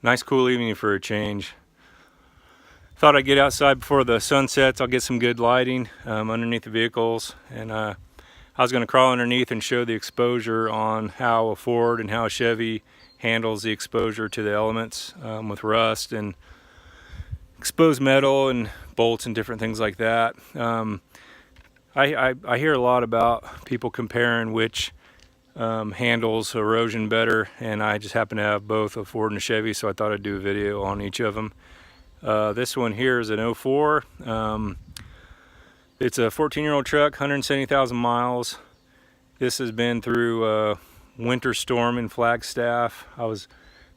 Nice cool evening for a change. Thought I'd get outside before the sun sets. I'll get some good lighting underneath the vehicles, and I was going to crawl underneath and show the exposure on how a Ford and how a Chevy handles the exposure to the elements with rust and exposed metal and bolts and different things like that. I hear a lot about people comparing which handles erosion better, and I just happen to have both a Ford and a Chevy, so I thought I'd do a video on each of them. This one here is an 04. It's a 14-year-old truck, 170,000 miles. This has been through a winter storm in Flagstaff. I was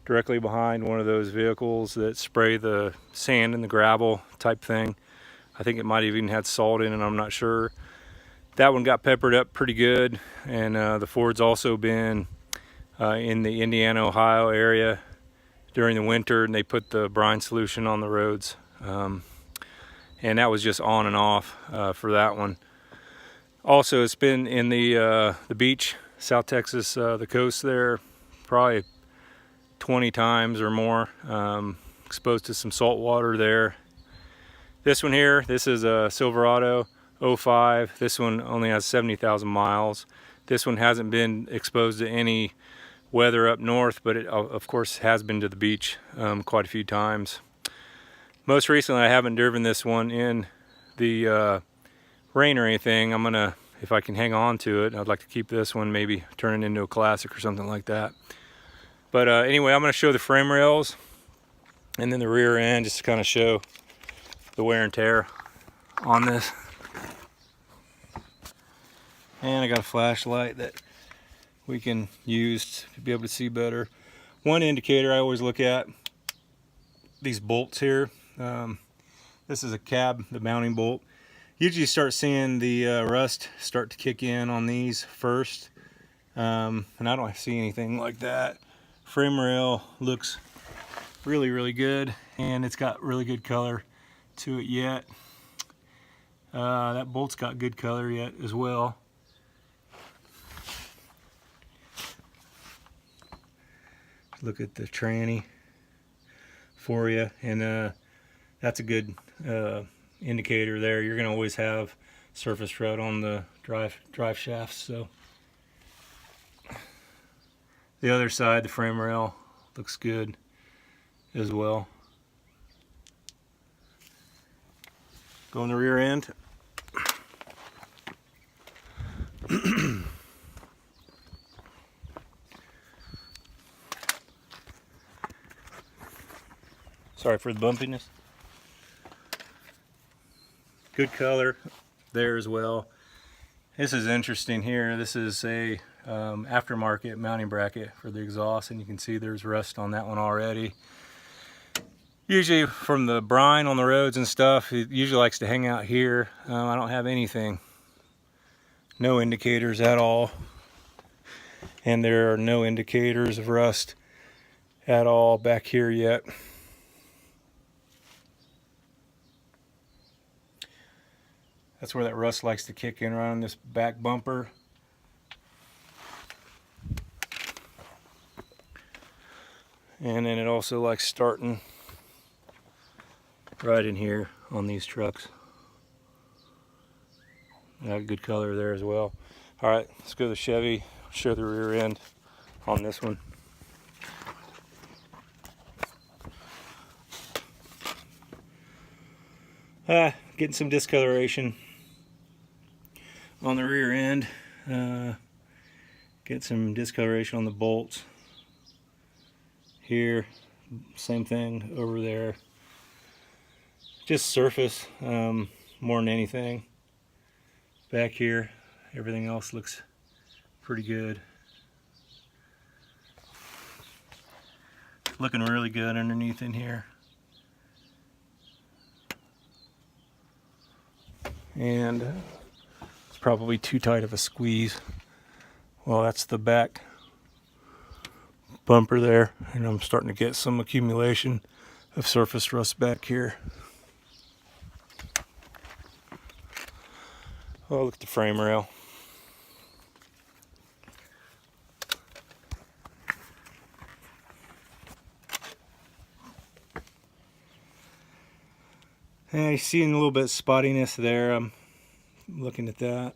directly behind one of those vehicles that spray the sand and the gravel type thing. I think it might have even had salt in it, I'm not sure. That one got peppered up pretty good, and the Ford's also been in the Indiana, Ohio area during the winter, and they put the brine solution on the roads. And that was just on and off for that one. Also, it's been in the beach, South Texas, the coast there, probably 20 times or more, exposed to some salt water there. This one here, this is a Silverado 05. This one only has 70,000 miles. This one hasn't been exposed to any weather up north, but it of course has been to the beach quite a few times. Most recently, I haven't driven this one in the rain or anything. I'm gonna, if I can hang on to it, I'd like to keep this one, maybe turn it into a classic or something like that. But anyway, I'm gonna show the frame rails and then the rear end, just to kind of show the wear and tear on this. And I got a flashlight that we can use to be able to see better. One indicator I always look at, these bolts here. This is a cab, the mounting bolt. Usually you start seeing the rust start to kick in on these first, and I don't see anything like that. Frame rail looks really, really good, and it's got really good color to it yet. That bolt's got good color yet as well. Look at the tranny for you, and that's a good indicator there. You're going to always have surface rut on the drive shafts. So the other side, the frame rail, looks good as well. Go on the rear end. Sorry for the bumpiness. Good color there as well. This is interesting here. This is a aftermarket mounting bracket for the exhaust, and you can see there's rust on that one already. Usually from the brine on the roads and stuff, it usually likes to hang out here. I don't have anything. No indicators at all. And there are no indicators of rust at all back here yet. That's where that rust likes to kick in, right on this back bumper. And then it also likes starting right in here on these trucks. Got good color there as well. All right, let's go to the Chevy, show the rear end on this one. Getting some discoloration on the rear end. Get some discoloration on the bolts here. Same thing over there. Just surface more than anything. Back here, everything else looks pretty good. Looking really good underneath in here. And it's probably too tight of a squeeze. Well, that's the back bumper there, and I'm starting to get some accumulation of surface rust back here. Oh, look at the frame rail. And you're seeing a little bit of spottiness there. I'm looking at that.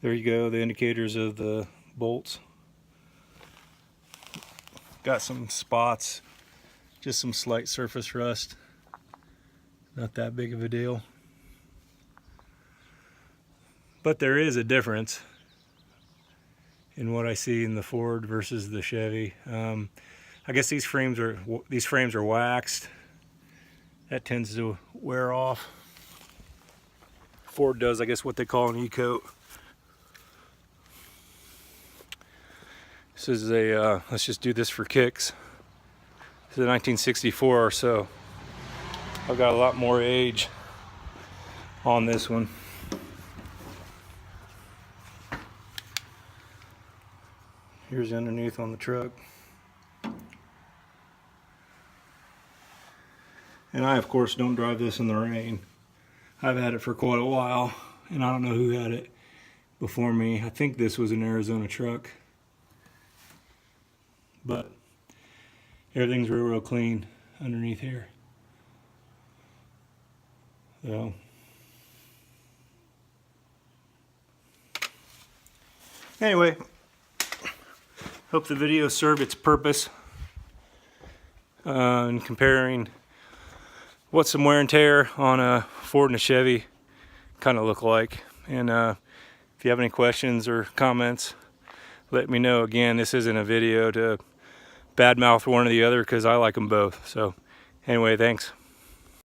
There you go, the indicators of the bolts. Got some spots, just some slight surface rust. Not that big of a deal. But there is a difference in what I see in the Ford versus the Chevy. I guess these frames are waxed. That tends to wear off. Ford does, I guess, what they call an e-coat. This is a, let's just do this for kicks. This is a 1964 or so. I've got a lot more age on this one. Here's underneath on the truck. And I, of course, don't drive this in the rain. I've had it for quite a while, and I don't know who had it before me. I think this was an Arizona truck. But everything's real clean underneath here. So anyway, hope the video served its purpose in comparing what some wear and tear on a Ford and a Chevy kind of look like. And if you have any questions or comments, let me know. Again, this isn't a video to badmouth one or the other because I like them both. So anyway, thanks.